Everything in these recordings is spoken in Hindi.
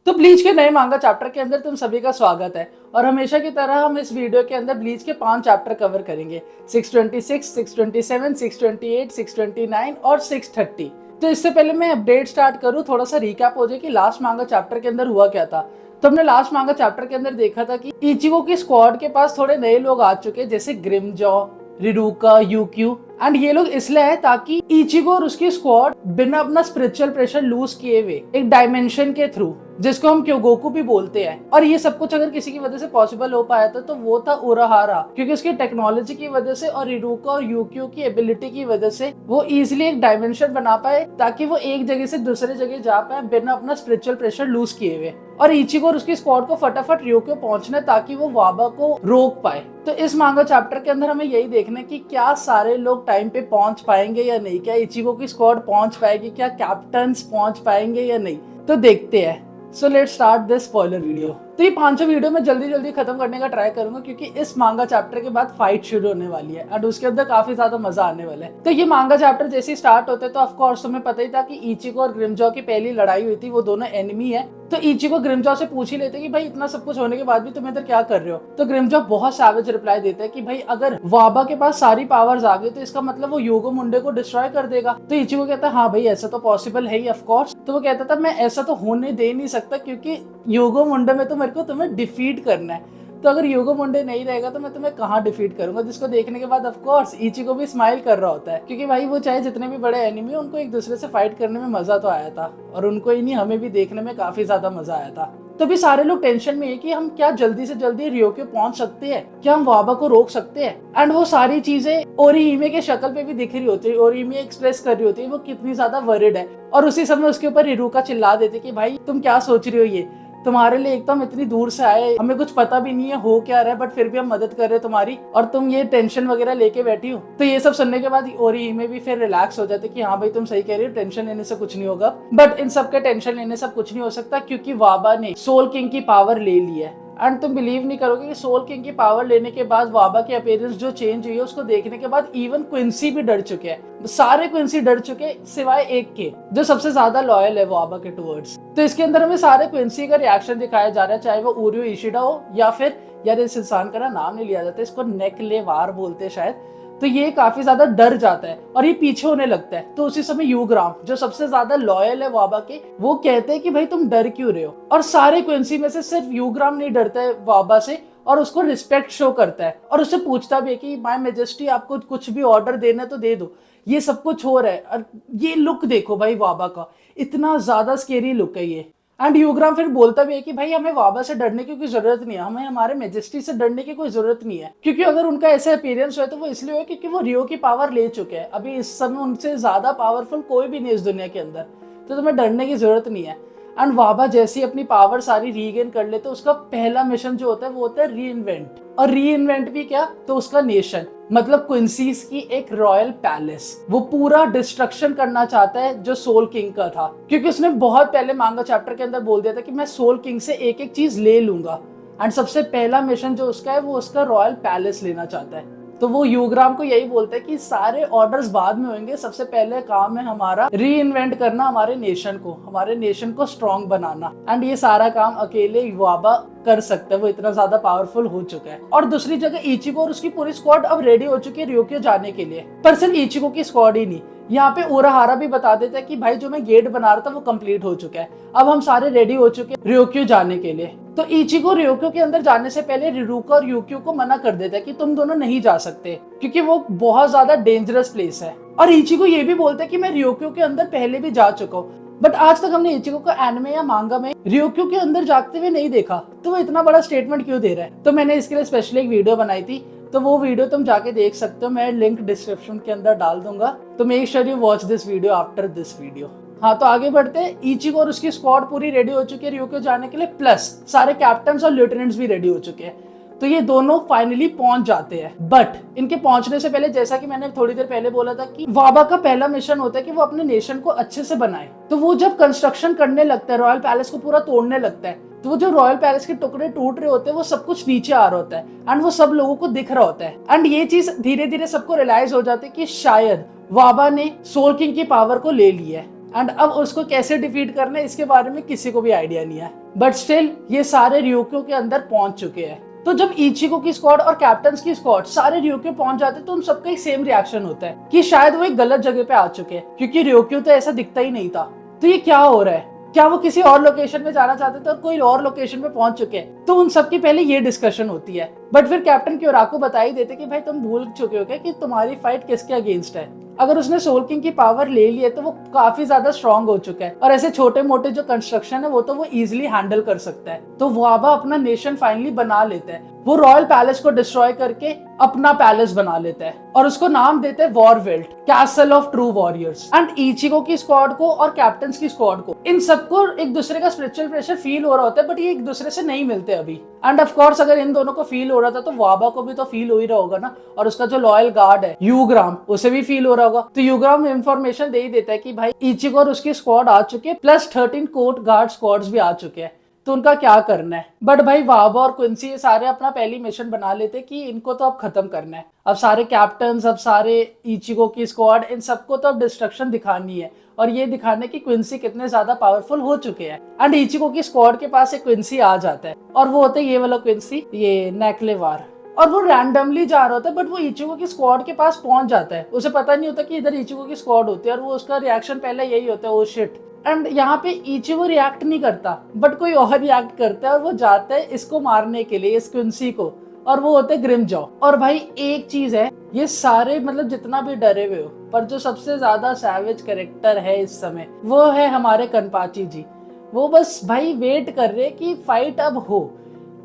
तो ब्लीच के नए मांगा चैप्टर के अंदर तुम सभी का स्वागत है और हमेशा की तरह हम इस वीडियो के अंदर ब्लीच के 5 चैप्टर कवर करेंगे 626, 627, 628, 629 और 630। तो इससे पहले मैं अपडेट स्टार्ट करूं, थोड़ा सा रिकैप हो जाए कि लास्ट मांगा चैप्टर के अंदर हुआ क्या था। तो हमने लास्ट मांगा चैप्टर के अंदर देखा था कि इचिगो की स्क्वाड के पास थोड़े नए लोग आ चुके हैं, जैसे ग्रिमजॉ, रिरुका, यूक्यू। एंड ये लोग इसलिए है ताकि इचिगो और उसकी स्क्वाड बिना अपना स्पिरिचुअल प्रेशर लूज किए हुए एक डायमेंशन के थ्रू, जिसको हम क्योगोकू भी बोलते हैं, और ये सब कुछ अगर किसी की वजह से पॉसिबल हो पाया था तो वो था उराहारा, क्योंकि उसकी टेक्नोलॉजी की वजह से और रिरुका और यूक्यू की एबिलिटी की वजह से वो इजिली एक डायमेंशन बना पाए ताकि वो एक जगह से दूसरे जगह जा पाए बिना अपना स्पिरिचुअल प्रेशर लूज किए हुए। और इचिगो और उसकी स्क्वाड को फटाफट रियोक्यो पहुंचना ताकि वो वाबा को रोक पाए। तो इस मांगा चैप्टर के अंदर हमें यही देखना है कि क्या सारे लोग टाइम पे पहुंच पाएंगे या नहीं, क्या इचिगो की स्क्वाड पहुंच पाएगी, क्या कैप्टन्स पहुंच पाएंगे या नहीं। तो देखते हैं। So let's start this spoiler video. तो ये 5 वीडियो में जल्दी जल्दी खत्म करने का ट्राई करूंगा क्योंकि इस मांगा चैप्टर के बाद फाइट शुरू होने वाली है और उसके अंदर काफी ज्यादा मजा आने वाला है। तो ये मांगा चैप्टर जैसे ही स्टार्ट होते तो ऑफ कोर्स तुम्हें पता ही था कि इचिगो और ग्रिमजॉ की पहली लड़ाई हुई थी, वो दोनों एनिमी है। तो इचिगो ग्रिमजॉ से पूछ ही लेते कि भाई इतना सब कुछ होने के बाद भी तुम इधर क्या कर रहे हो। तो ग्रिमजॉ बहुत सैवेज रिप्लाई देता है कि भाई अगर वाबा के पास सारी पावर्स आ गई तो इसका मतलब वो योगो मुंडे को डिस्ट्रॉय कर देगा। तो इचिगो कहता है हाँ भाई ऐसा तो पॉसिबल है ही ऑफ कोर्स। तो वो कहता था मैं ऐसा तो होने दे नहीं सकता क्योंकि योगो मुंडे में तो मेरे को तुम्हें डिफीट करना है। तो अगर योगो मुंडे नहीं रहेगा तो मैं तुम्हें कहाँ डिफीट करूंगा। जिसको देखने के बाद ऑफ कोर्स इचिगो भी स्माइल कर रहा होता है क्योंकि भाई वो चाहे जितने भी बड़े एनिमी उनको एक दूसरे से फाइट करने में मजा तो आया था और उनको ही नहीं हमें भी देखने में काफी ज्यादा मजा आया था। तो भी सारे लोग टेंशन में है कि हम क्या जल्दी से जल्दी रियोक्यो पहुंच सकते हैं, क्या हम वाबा को रोक सकते हैं। एंड वो सारी चीजें ओरिहिमे के शक्ल पे भी दिख रही होती है। ओरिहिमे एक्सप्रेस कर रही होती है वो कितनी ज्यादा वरिड है और उसी समय उसके ऊपर रिरुका चिल्ला देते कि भाई तुम क्या सोच रही हो, ये तुम्हारे लिए एक तो हम इतनी दूर से आए, हमें कुछ पता भी नहीं है हो क्या रहा है, बट फिर भी हम मदद कर रहे हैं तुम्हारी और तुम ये टेंशन वगैरह लेके बैठी हो। तो ये सब सुनने के बाद ओरिहिमे भी फिर रिलैक्स हो जाते कि हाँ भाई तुम सही कह रही हो, टेंशन लेने से कुछ नहीं होगा। बट इन सब के टेंशन लेने से कुछ नहीं हो सकता क्योंकि वाबा ने सोल किंग की पावर ले ली है। एंड तुम बिलीव नहीं करोगे कि सोल किंग की पावर लेने के बाद वाबा की अपीयरेंस जो चेंज हुई है उसको देखने के बाद इवन क्विंसी भी डर चुके हैं। सारे क्विंसी डर चुके सिवाय एक के जो सबसे ज्यादा लॉयल है वाबा के टुवर्ड्स। तो इसके अंदर हमें सारे क्विंसी का रिएक्शन दिखाया जा रहा है, चाहे वो उरियो इशिडा हो या फिर यार इस इंसान का नाम नहीं लिया जाता, इसको नेकलेवार बोलते हैं शायद। तो ये काफी ज्यादा डर जाता है और ये पीछे होने लगता है। तो उसी समय यूग्राम जो सबसे ज्यादा लॉयल है वाबा के, वो कहते हैं कि भाई तुम डर क्यों रहे हो। और सारे क्विंसी में से सिर्फ यूग्राम नहीं डरता है वाबा से और उसको रिस्पेक्ट शो करता है और उससे पूछता भी है कि माय मेजेस्टी आपको कुछ भी ऑर्डर देना तो दे दो, ये सब कुछ हो रहा है। और ये लुक देखो भाई वाबा का, इतना ज्यादा स्केरी लुक है ये। एंड यूग्राम फिर बोलता भी है कि भाई हमें वाबा से डरने की कोई जरूरत नहीं है, हमें हमारे मेजेस्टी से डरने की कोई जरूरत नहीं है। क्योंकि अगर उनका ऐसा अपीयरेंस हो तो वो इसलिए हो क्योंकि वो रियो की पावर ले चुके हैं। अभी इस समय उनसे ज्यादा पावरफुल कोई भी नहीं इस दुनिया के अंदर, तो तुम्हें डरने की जरूरत नहीं है। एंड वाबा जैसे ही अपनी पावर सारी रीगेन कर ले तो उसका पहला मिशन जो होता है वो होता है रीइन्वेंट। और रीइन्वेंट भी क्या, तो उसका नेशन मतलब क्विंसीज की एक रॉयल पैलेस, वो पूरा डिस्ट्रक्शन करना चाहता है जो सोल किंग का था। क्योंकि उसने बहुत पहले मांगा चैप्टर के अंदर बोल दिया था कि मैं सोल किंग से एक एक चीज ले लूंगा। एंड सबसे पहला मिशन जो उसका है वो उसका रॉयल पैलेस लेना चाहता है। तो वो यूग्राम को यही बोलता है कि सारे ऑर्डर्स बाद में होंगे, सबसे पहले काम है हमारा रीइन्वेंट करना हमारे नेशन को स्ट्रॉन्ग बनाना। एंड ये सारा काम अकेले वाबा कर सकता है, वो इतना ज्यादा पावरफुल हो चुका है। और दूसरी जगह इचिगो और उसकी पूरी स्क्वाड अब रेडी हो चुकी है रियोक्यो जाने के लिए। पर सिर्फ इचिगो की स्क्वाड ही नहीं, यहाँ पे उराहारा भी बता देता है कि भाई जो मैं गेट बना रहा था वो कंप्लीट हो चुका है, अब हम सारे रेडी हो चुके हैं रियोक्यो जाने के लिए। तो इचिगो रियोक्यो के अंदर जाने से पहले रिरुका और यूक्यू को मना कर देता है कि तुम दोनों नहीं जा सकते क्योंकि वो बहुत ज्यादा डेंजरस प्लेस है। और इचिगो ये भी बोलता है कि मैं रियोक्यो के अंदर पहले भी जा चुका हूँ, बट आज तक हमने इचिगो को एनिमे या मांगा में रियोक्यो के अंदर जाते हुए नहीं देखा। तो वो इतना बड़ा स्टेटमेंट क्यों दे रहा है। तो मैंने इसके लिए स्पेशली एक वीडियो बनाई थी, तो वो वीडियो तुम जाके देख सकते हो, मैं लिंक डिस्क्रिप्शन के अंदर डाल दूंगा। तो make sure you watch this video after this video. हाँ तो आगे बढ़ते हैं। इचिगो और उसकी स्क्वाड पूरी रेडी हो चुकी है रियोक्यो जाने के लिए, प्लस सारे कैप्टन्स और लेफ्टिनेंट्स भी रेडी हो चुके हैं। तो ये दोनों फाइनली पहुंच जाते हैं। बट इनके पहुंचने से पहले जैसा कि मैंने थोड़ी देर पहले बोला था कि वाबा का पहला मिशन होता है कि वो अपने नेशन को अच्छे से बनाए। तो वो जब कंस्ट्रक्शन करने लगता है, रॉयल पैलेस को पूरा तोड़ने लगता है, तो वो जो रॉयल पैलेस के टुकड़े टूट रहे होते हैं वो सब कुछ नीचे आ रहा होता है एंड वो सब लोगों को दिख रहा होता है। एंड ये चीज धीरे धीरे सबको रियलाइज हो जाती है कि शायद वाबा ने सोल किंग की पावर को ले ली है। एंड अब उसको कैसे डिफीट करना है इसके बारे में किसी को भी आइडिया नहीं है, बट स्टिल ये सारे ryukyu के अंदर पहुंच चुके हैं। तो जब इचिको की स्क्वाड और कैप्टन्स की स्क्वाड सारे ryukyu पहुंच जाते हैं तो उन सबका एक सेम रिएक्शन होता है कि शायद वो एक गलत जगह पे आ चुके हैं, क्योंकि ryukyu तो ऐसा दिखता ही नहीं था। तो ये क्या हो रहा है, क्या वो किसी और लोकेशन में जाना चाहते थे और कोई और लोकेशन पे पहुंच चुके हैं? तो उन सबकी पहले ये डिस्कशन होती है, बट फिर कैप्टन क्योराको बता ही देते कि भाई तुम भूल चुके हो क्या कि तुम्हारी फाइट किसके अगेंस्ट है। अगर उसने सोल किंग की पावर ले ली है तो वो काफी ज्यादा स्ट्रांग हो चुका है, और ऐसे छोटे मोटे जो कंस्ट्रक्शन है वो तो वो इजिली हैंडल कर सकता है। तो वाबा अपना नेशन फाइनली बना लेता है, वो रॉयल पैलेस को डिस्ट्रॉय करके अपना पैलेस बना लेता है और उसको नाम देते हैं वॉरवेल्ट, castle of true warriors. And Ichiko की स्क्वाड को और कैप्टन्स की स्क्वाड को, इन सबको एक दूसरे का स्पिरिचुअल प्रेशर फील हो रहा होता है, बट ये एक दूसरे से नहीं मिलते अभी। एंड ऑफ कोर्स अगर इन दोनों को फील हो रहा था तो वाबा को भी तो फील हो ही रहा होगा ना, और उसका जो लॉयल गार्ड है यूग्राम उसे भी फील हो रहा होगा। तो यूग्राम इंफॉर्मेशन दे ही देता है कि भाई इचिको और उसकी स्क्वाड आ चुके हैं, प्लस 13 कोर्ट गार्ड स्क्वाड्स भी आ चुके हैं, तो उनका क्या करना है। बट भाई वाबा और क्विंसी सारे अपना पहली मिशन बना लेते कि इनको तो अब खत्म करना है। अब सारे कैप्टन्स, अब सारे इचिको की स्क्वाड, इन सबको तो अब डिस्ट्रक्शन दिखानी है और ये दिखाने की क्विंसी कितने ज्यादा पावरफुल हो चुके हैं। एंड इचिको की स्क्वाड के पास एक क्विंसी आ जाता है और वो होते ये वाला क्विंसी, ये नेक्लेवार, और वो रैंडमली जा रहा होता है, बट वो इचिको की स्क्वाड के पास पहुंच जाता है। उसे पता नहीं होता कि इधर इचिको की स्क्वाड होती है, और वो उसका रिएक्शन पहले यही होता है, ओ शिट। एंड यहाँ पे इचिको रिएक्ट नहीं करता, बट कोई और रिएक्ट करता है और वो जाता है इसको मारने के लिए, इस क्विंसी को, और वो होते ग्रिमजॉ। और भाई एक चीज है, ये सारे मतलब जितना भी डरे हुए हो, पर जो सबसे ज्यादा सैवेज कैरेक्टर है इस समय वो है हमारे कनपाची जी। वो बस भाई वेट कर रहे कि फाइट अब हो,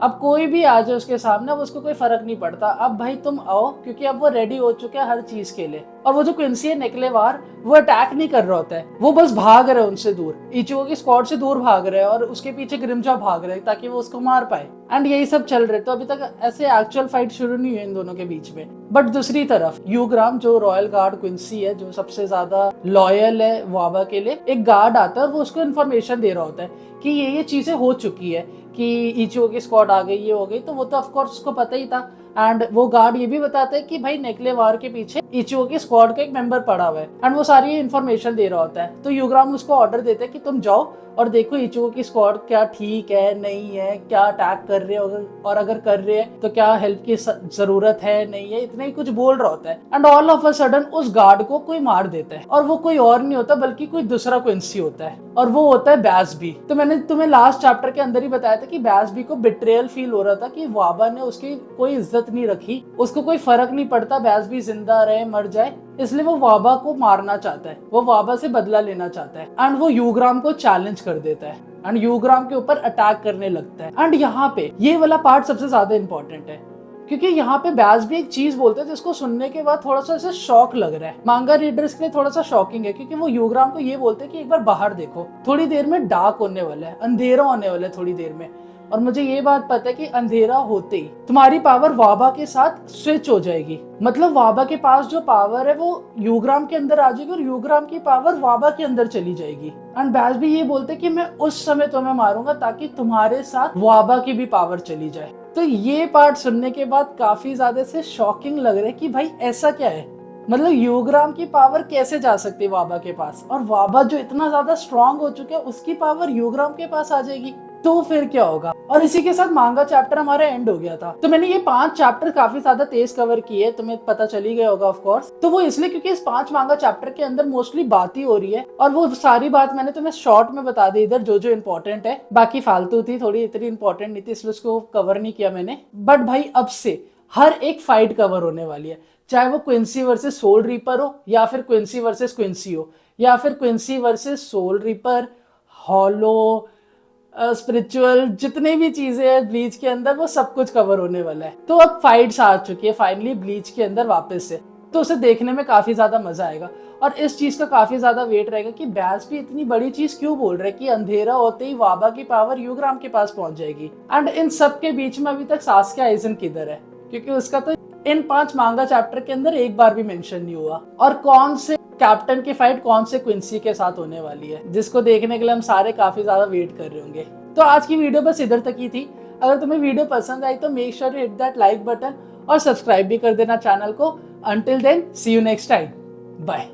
अब कोई भी आ जाए उसके सामने, अब उसको कोई फर्क नहीं पड़ता, अब भाई तुम आओ, क्योंकि अब वो रेडी हो चुके हैं हर चीज के लिए। और वो जो क्विंसी है नेक्लेवार, वो अटैक नहीं कर रहा होता है, वो बस भाग रहे हैं उनसे दूर, इचिको की स्क्वाड से दूर भाग रहे हैं, और उसके पीछे ग्रिमजॉ भाग रहे हैं ताकि वो उसको मार पाए। एंड यही सब चल रहे, तो अभी तक ऐसे एक्चुअल फाइट शुरू नहीं हुई इन दोनों के बीच में। बट दूसरी तरफ यूग्राम जो रॉयल गार्ड क्विंसी है, जो सबसे ज्यादा लॉयल है वाबा के लिए, एक गार्ड आता है और वो उसको इन्फॉर्मेशन दे रहा होता है कि ये चीजें हो चुकी है, कि इचिको की स्क्वाड आ गई, ये हो गई। तो वो तो ऑफकोर्स उसको पता ही था। एंड वो गार्ड ये भी बताता है कि भाई नेक्लेवार के पीछे इचिको की स्क्वाड का एक मेंबर पड़ा हुआ है, एंड वो सारी इन्फॉर्मेशन दे रहा होता है। तो यूग्राम उसको ऑर्डर देते हैं कि तुम जाओ और देखो इचिको की स्क्वाड क्या ठीक है नहीं है, क्या अटैक कर रहे हो, और अगर कर रहे हैं तो क्या हेल्प की जरूरत है नहीं है, इतना ही कुछ बोल रहा होता है। And all of a sudden उस गार्ड को कोई मार देता है, और वो कोई और नहीं होता बल्कि कोई दूसरा क्विंसी होता है, और वो होता है बैसबी। तो मैंने तुम्हें लास्ट चैप्टर के अंदर ही बताया था कि बैसबी को बिट्रेयल फील हो रहा था कि वाबा ने उसकी कोई इज्जत नहीं रखी, उसको कोई फर्क नहीं पड़ता बैसबी जिंदा रहे मर जाए, इसलिए वो वाबा को मारना चाहता है, वो वाबा से बदला लेना चाहता है। एंड वो यूग्राम को चैलेंज कर देता है एंड यूग्राम के ऊपर अटैक करने लगता है। एंड यहाँ पे ये वाला पार्ट सबसे ज्यादा इंपॉर्टेंट है, क्योंकि यहाँ पे बैसबी एक चीज बोलते हैं जिसको सुनने के बाद थोड़ा सा ऐसे शॉक लग रहा है, मांगा रीडर्स के लिए थोड़ा सा शॉकिंग है, क्योंकि वो यूग्राम को ये बोलते हैं कि एक बार बाहर देखो, थोड़ी देर में डार्क होने वाला है, अंधेरा होने वाला है थोड़ी देर में, और मुझे ये बात पता है कि अंधेरा होते ही तुम्हारी पावर वाबा के साथ स्विच हो जाएगी। मतलब वाबा के पास जो पावर है वो यूग्राम के अंदर आ जाएगी और यूग्राम की पावर वाबा के अंदर चली जाएगी। एंड बैसबी ये बोलते कि मैं उस समय तुम्हें मारूंगा ताकि तुम्हारे साथ वाबा की भी पावर चली जाए। तो ये पार्ट सुनने के बाद काफी ज्यादा से शॉकिंग लग रहा है कि भाई ऐसा क्या है, मतलब यूग्राम की पावर कैसे जा सकती है वाबा के पास, और वाबा जो इतना ज्यादा स्ट्रांग हो चुका है उसकी पावर यूग्राम के पास आ जाएगी, तो फिर क्या होगा। और इसी के साथ मांगा चैप्टर हमारा एंड हो गया था। तो मैंने ये 5 चैप्टर काफी ज्यादा तेज कवर किए, तुम्हें पता चल ही गया होगा ऑफ कोर्स। तो वो इसलिए क्योंकि इस 5 मांगा चैप्टर के अंदर मोस्टली बात ही हो रही है, और वो सारी बात मैंने तुम्हें शॉर्ट में बता दी इधर, जो जो इम्पोर्टेंट है, बाकी फालतू थी थोड़ी, इतनी इंपॉर्टेंट नहीं थी इसलिए उसको कवर नहीं किया मैंने। बट भाई अब से हर एक फाइट कवर होने वाली है, चाहे वो क्विंसी वर्सेस सोल रीपर हो, या फिर क्विंसी वर्सेस क्विंसी हो, या फिर Quincy versus soul reaper, hollow, spiritual, जितने भी चीजें हैं ब्लीच के अंदर वो सब कुछ कवर होने वाला है। तो अब फाइट्स आ चुकी है फाइनली ब्लीच के अंदर वापस से, तो उसे देखने में काफी ज्यादा मजा आएगा, और इस चीज का काफी ज्यादा वेट रहेगा कि बैसबी इतनी बड़ी चीज क्यों बोल रहा है कि अंधेरा होते ही वाबा की पावर यूग्राम के पास पहुंच जाएगी। एंड इन सब के बीच में अभी तक सास्किया आइज़न किधर है, क्योंकि उसका तो इन 5 मांगा चैप्टर के अंदर एक बार भी मेंशन नहीं हुआ। और कौन से कैप्टन की फाइट कौन से क्विंसी के साथ होने वाली है, जिसको देखने के लिए हम सारे काफी ज्यादा वेट कर रहे होंगे। तो आज की वीडियो बस इधर तक ही थी। अगर तुम्हें वीडियो पसंद आई तो make sure to hit that like button और सब्सक्राइब भी कर देना चैनल को। Until then see you next time, bye.